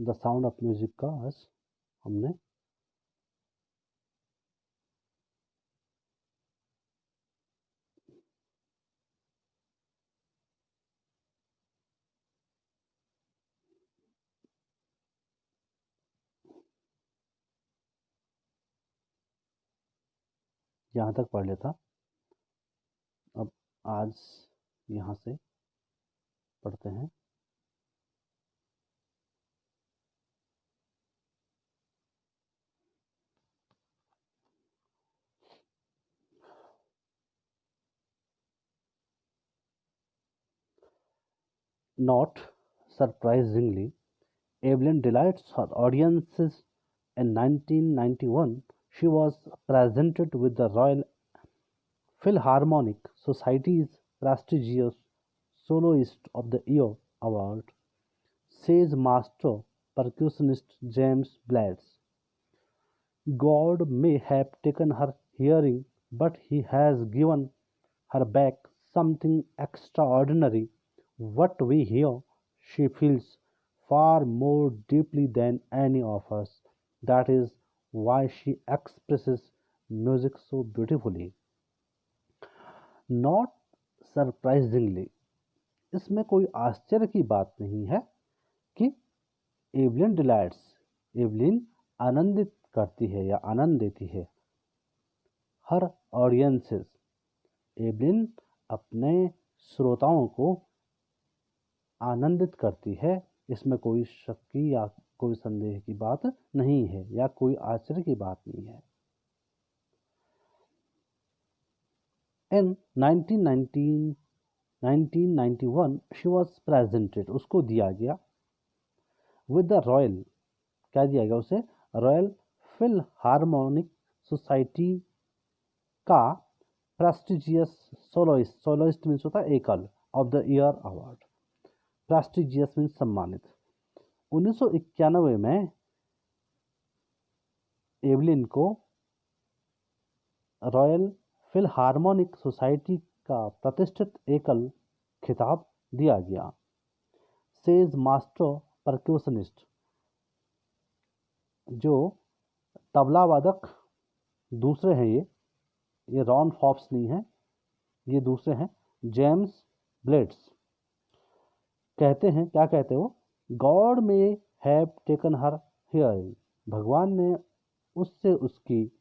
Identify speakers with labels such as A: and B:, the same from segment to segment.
A: The sound of music का आज हमने यहाँ तक पढ़ लिया था। अब आज यहाँ से पढ़ते हैं। Not surprisingly, Evelyn delights her audiences. In 1991, she was presented with the Royal Philharmonic Society's prestigious Soloist of the Year award, says master percussionist James Blades. God may have taken her hearing, but he has given her back something extraordinary. What we hear, she feels far more deeply than any of us. That is why she expresses music so beautifully. Not surprisingly, इसमें कोई आश्चर्य की बात नहीं है कि Evelyn delights, Evelyn आनंदित करती है या आनंद देती है हर ऑडियंसेस, एवलिन अपने श्रोताओं को आनंदित करती है। इसमें कोई शक की या कोई संदेह की बात नहीं है या कोई आश्चर्य की बात नहीं है। इन 1991 शी वॉज प्रेजेंटेड, उसको दिया गया विद द रॉयल, क्या दिया गया उसे, रॉयल फिलहार्मोनिक सोसाइटी का प्रेस्टिजियस सोलोइस्ट, सोलोइस्ट मीन्स होता है एकल, of the year award. Prestigious means सम्मानित। 1991 में एवलिन को रॉयल फिलहार्मोनिक सोसाइटी का प्रतिष्ठित एकल खिताब दिया गया। सेज मास्टर परक्यूशनिस्ट, जो तबला वादक दूसरे हैं, ये रॉन फॉप्स नहीं है, ये दूसरे हैं, जेम्स ब्लेड्स, कहते हैं, क्या कहते हो, गॉड में हैव टेकन हर हियरिंग, भगवान ने उससे उसकी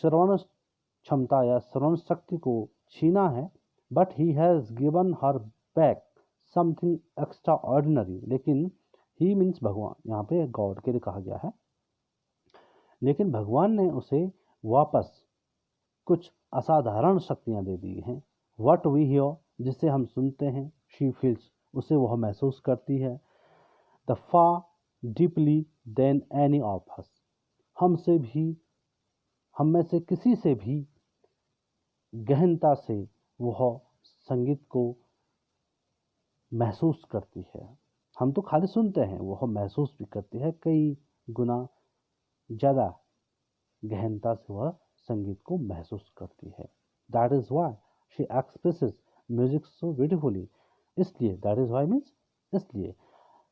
A: श्रवण क्षमता या श्रवण शक्ति को छीना है। But he has given her back something extra ordinary, लेकिन ही मीन्स भगवान, यहाँ पे गॉड के लिए कहा गया है, लेकिन भगवान ने उसे वापस कुछ असाधारण शक्तियाँ दे दी हैं। वट वी हियर, जिसे हम सुनते हैं, शी फील्स, उसे वह महसूस करती है, the far deeply than any of us, हमसे भी, हम में से किसी से भी गहनता से वह संगीत को महसूस करती है। हम तो खाली सुनते हैं, वह महसूस भी करती है, कई गुना ज़्यादा गहनता से वह संगीत को महसूस करती है। That is why she expresses music so beautifully, इसलिए दैट इज़ वाई मीन्स इसलिए,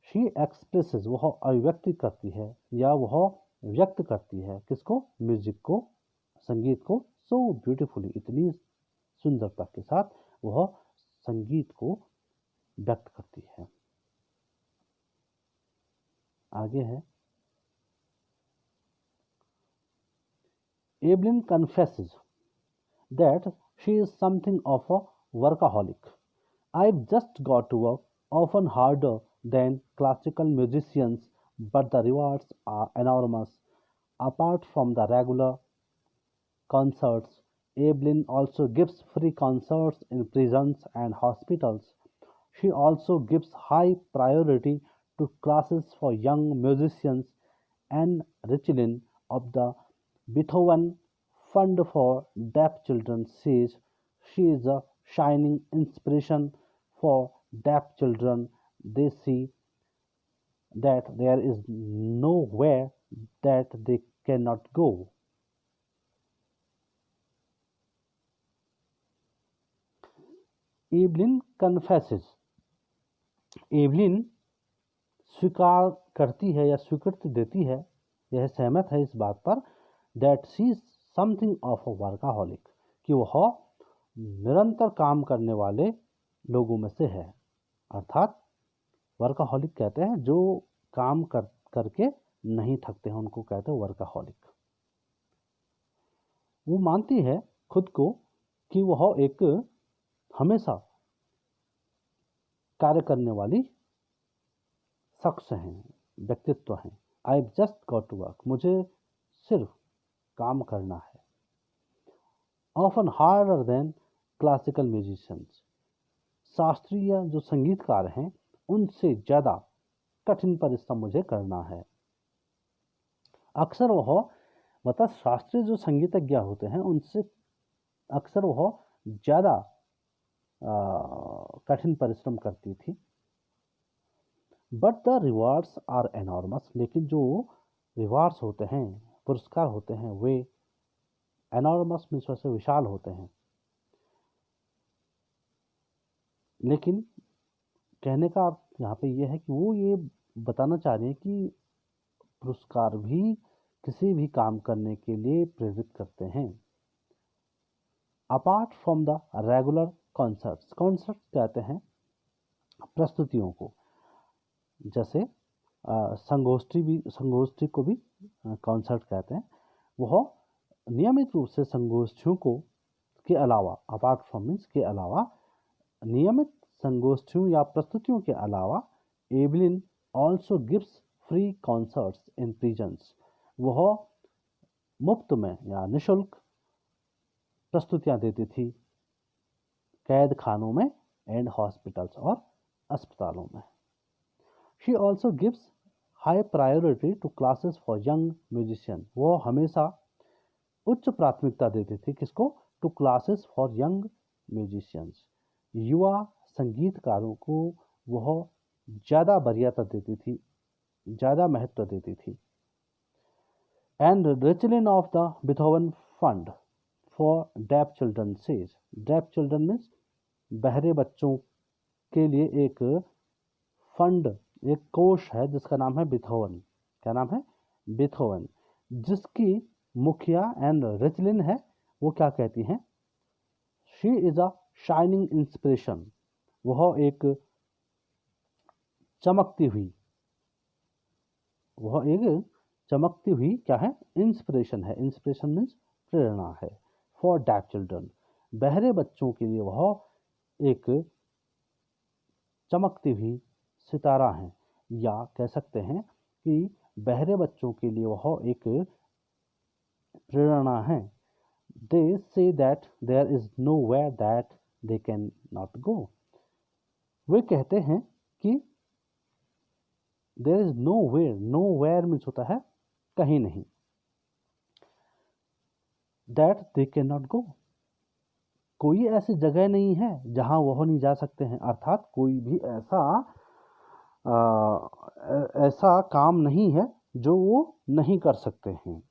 A: शी एक्सप्रेसेस वह अभिव्यक्ति करती है या वह व्यक्त करती है, किसको, म्यूजिक को, संगीत को, सो ब्यूटिफुली, इतनी सुंदरता के साथ वह संगीत को व्यक्त करती है। आगे है, Evelyn confesses that she is something of a workaholic. I've just got to work, often harder than classical musicians, but the rewards are enormous. Apart from the regular concerts, Evelyn also gives free concerts in prisons and hospitals. She also gives high priority to classes for young musicians. And Richlin of the Beethoven Fund for Deaf Children says she is a shining inspiration for deaf children. They see that there is nowhere that they cannot go. Evelyn confesses. Evelyn स्वीकार करती है या स्वीकृति देती है, यह सहमत है इस बात पर that she is something of a workaholic, कि वह निरंतर काम करने वाले लोगों में से है। अर्थात वर्काहॉलिक कहते हैं जो काम करके नहीं थकते हैं, उनको कहते हैं वर्काहॉलिक। वो मानती है खुद को कि वह एक हमेशा कार्य करने वाली शख्स हैं, व्यक्तित्व हैं। I just got to work, मुझे सिर्फ काम करना है। Often harder than classical musicians, शास्त्रीय जो संगीतकार हैं उनसे ज़्यादा कठिन परिश्रम मुझे करना है। अक्सर वह मतलब शास्त्रीय जो संगीतज्ञ होते हैं उनसे अक्सर वह ज़्यादा कठिन परिश्रम करती थी। But the rewards are enormous, लेकिन जो रिवार्ड्स होते हैं, पुरस्कार होते हैं, वे एनॉर्मस मीन्स वैसे विशाल होते हैं। लेकिन कहने का यहाँ पे ये है कि वो ये बताना चाह रहे हैं कि पुरस्कार भी किसी भी काम करने के लिए प्रेरित करते हैं। Apart from the regular concerts, concert कहते हैं प्रस्तुतियों को, जैसे संगोष्ठी को भी कॉन्सर्ट कहते हैं। वह नियमित रूप से संगोष्ठियों को के अलावा, अपार्ट फ्रॉम मीन्स के अलावा, नियमित संगोष्ठियों या प्रस्तुतियों के अलावा Evelyn also gives free concerts in prisons, वह मुफ्त में या निःशुल्क प्रस्तुतियां देती थी कैद खानों में एंड हॉस्पिटल्स और अस्पतालों में। She also gives high priority to classes for young musician, वो हमेशा उच्च प्राथमिकता देती थी किसको? To classes for young musicians, युवा संगीतकारों को वह ज़्यादा वरीयता देती थी, ज़्यादा महत्व देती थी। And Richlin of the Beethoven Fund for Deaf Children says, deaf children means बहरे बच्चों के लिए एक फंड, एक कोष है जिसका नाम है बीथोवन। क्या नाम है? बीथोवन। जिसकी मुखिया एंड रिचलिन है, वो क्या कहती हैं? She is a shining inspiration, वह एक चमकती हुई, वह एक चमकती हुई क्या है? इंस्पिरेशन है। इंस्पिरेशन मीन्स प्रेरणा है। फॉर डेफ चिल्ड्रन, बहरे बच्चों के लिए वह एक चमकती हुई सितारा है, या कह सकते हैं कि बहरे बच्चों के लिए वह एक प्रेरणा है। They say that there is nowhere that they can not go, वे कहते हैं कि there is nowhere, nowhere means होता है कहीं नहीं, that they can not go, कोई ऐसी जगह नहीं है जहां वह नहीं जा सकते हैं। अर्थात कोई भी ऐसा काम नहीं है जो वो नहीं कर सकते हैं।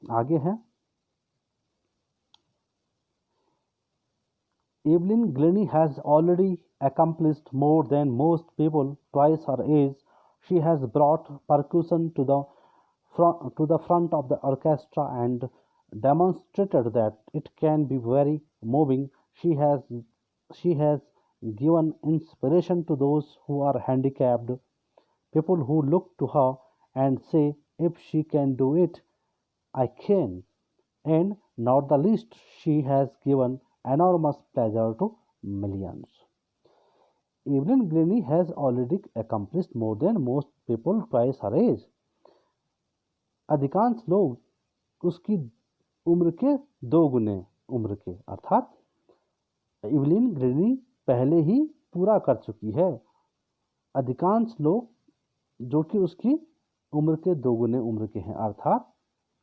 A: आगे है, Evelyn Glennie has already accomplished more than most people twice her age. She has brought percussion to the front of the orchestra and demonstrated that it can be very moving. She has given inspiration to those who are handicapped, people who look to her and say, if she can do it, I can. And not the least, she has given enormous pleasure to millions. Evelyn Glennie has already accomplished more than most people twice her age. अधिकांश लोग उसकी उम्र के 2 गुने उम्र के, अर्थात Evelyn Glenny पहले ही पूरा कर चुकी है। अधिकांश लोग जो कि उसकी उम्र के 2 गुने उम्र के हैं। अर्थात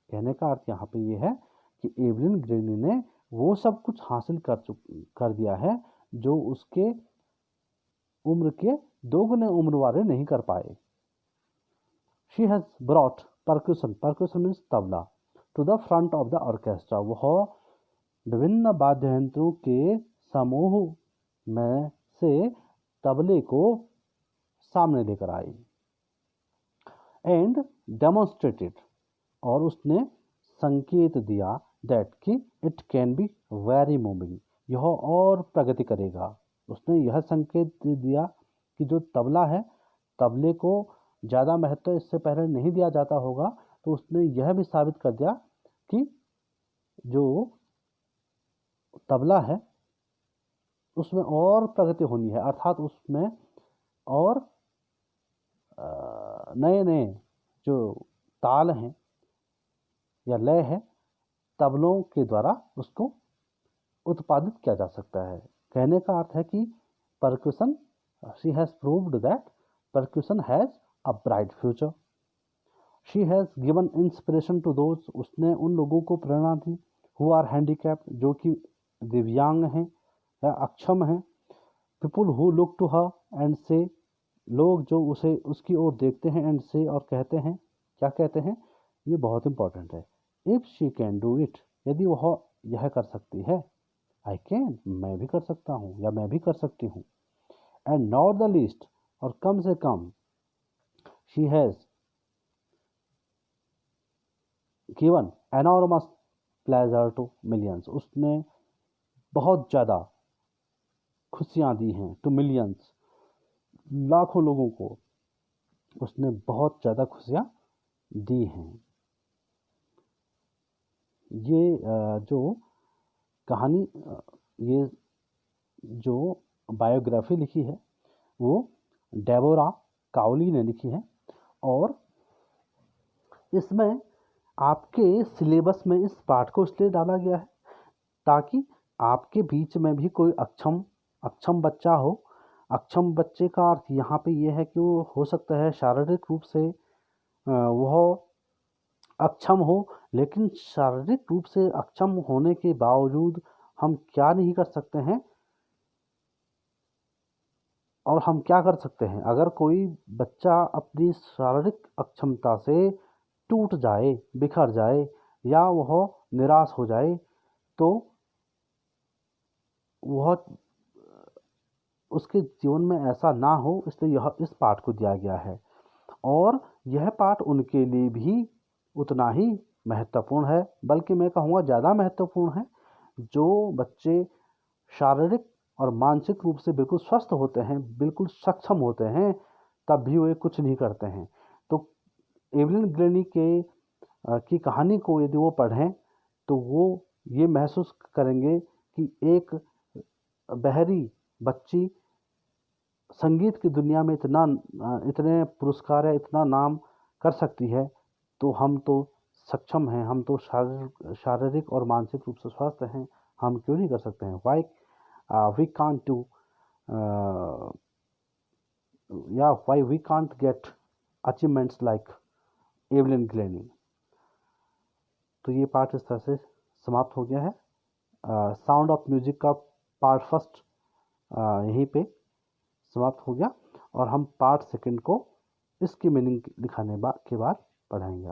A: कहने का अर्थ यहाँ पे ये है कि एवलिन ग्लेनी ने वो सब कुछ हासिल कर दिया है जो उसके उम्र के 2 गुने उम्र वाले नहीं कर पाए। She has brought percussion, percussion means tabla, to the front of the orchestra, वह विभिन्न वाद्य यंत्रों के समूह में से तबले को सामने लेकर आई। एंड डेमोन्स्ट्रेटेड, और उसने संकेत दिया दैट कि it can be very moving, यह और प्रगति करेगा। उसने यह संकेत दिया कि जो तबला है, तबले को ज़्यादा महत्व इससे पहले नहीं दिया जाता होगा, तो उसने यह भी साबित कर दिया कि जो तबला है उसमें और प्रगति होनी है, अर्थात उसमें और नए नए जो ताल हैं या लय है, तबलों के द्वारा उसको उत्पादित किया जा सकता है। कहने का अर्थ है कि percussion, she has proved that percussion has a bright future. She has given inspiration to those, उसने उन लोगों को प्रेरणा दी हु आर हैंडीकैप्ड, जो कि दिव्यांग हैं या अक्षम हैं। People who look to her and say, लोग जो उसे उसकी ओर देखते हैं एंड से, और कहते हैं, क्या कहते हैं, ये बहुत इंपॉर्टेंट है, if she can do it, यदि वह यह कर सकती है, आई कैन, मैं भी कर सकता हूँ या मैं भी कर सकती हूँ। एंड नॉट द लीस्ट, और कम से कम, she has given enormous pleasure to millions, उसने बहुत ज़्यादा खुशियाँ दी हैं टू मिलियंस, लाखों लोगों को उसने बहुत ज़्यादा खुशियाँ दी हैं। ये जो कहानी, ये जो बायोग्राफी लिखी है वो डेबोरा काउली ने लिखी है, और इसमें आपके सिलेबस में इस पाठ को इसलिए डाला गया है ताकि आपके बीच में भी कोई अक्षम बच्चा हो। अक्षम बच्चे का अर्थ यहाँ पे ये है कि वो हो सकता है शारीरिक रूप से वह अक्षम हो, लेकिन शारीरिक रूप से अक्षम होने के बावजूद हम क्या नहीं कर सकते हैं, और हम क्या कर सकते हैं, अगर कोई बच्चा अपनी शारीरिक अक्षमता से टूट जाए, बिखर जाए, या वह निराश हो जाए, तो वह उसके जीवन में ऐसा ना हो, इसलिए यह इस पाठ को दिया गया है। और यह पाठ उनके लिए भी उतना ही महत्वपूर्ण है, बल्कि मैं कहूँगा ज़्यादा महत्वपूर्ण है, जो बच्चे शारीरिक और मानसिक रूप से बिल्कुल स्वस्थ होते हैं, बिल्कुल सक्षम होते हैं, तब भी वे कुछ नहीं करते हैं। तो एवलिन ग्लेनी की कहानी को यदि वो पढ़ें तो वो ये महसूस करेंगे कि एक बहरी बच्ची संगीत की दुनिया में इतने पुरस्कार है, इतना नाम कर सकती है, तो हम तो सक्षम हैं, हम तो शारीरिक और मानसिक रूप से स्वस्थ हैं, हम क्यों नहीं कर सकते हैं? वाई वी कांट डू, या why we can't get achievements like Evelyn Glennie. तो ये पार्ट इस तरह से समाप्त हो गया है। साउंड ऑफ म्यूजिक का पार्ट फर्स्ट यहीं पे समाप्त हो गया, और हम पार्ट सेकंड को इसकी मीनिंग लिखाने के बाद पढ़ेंगे।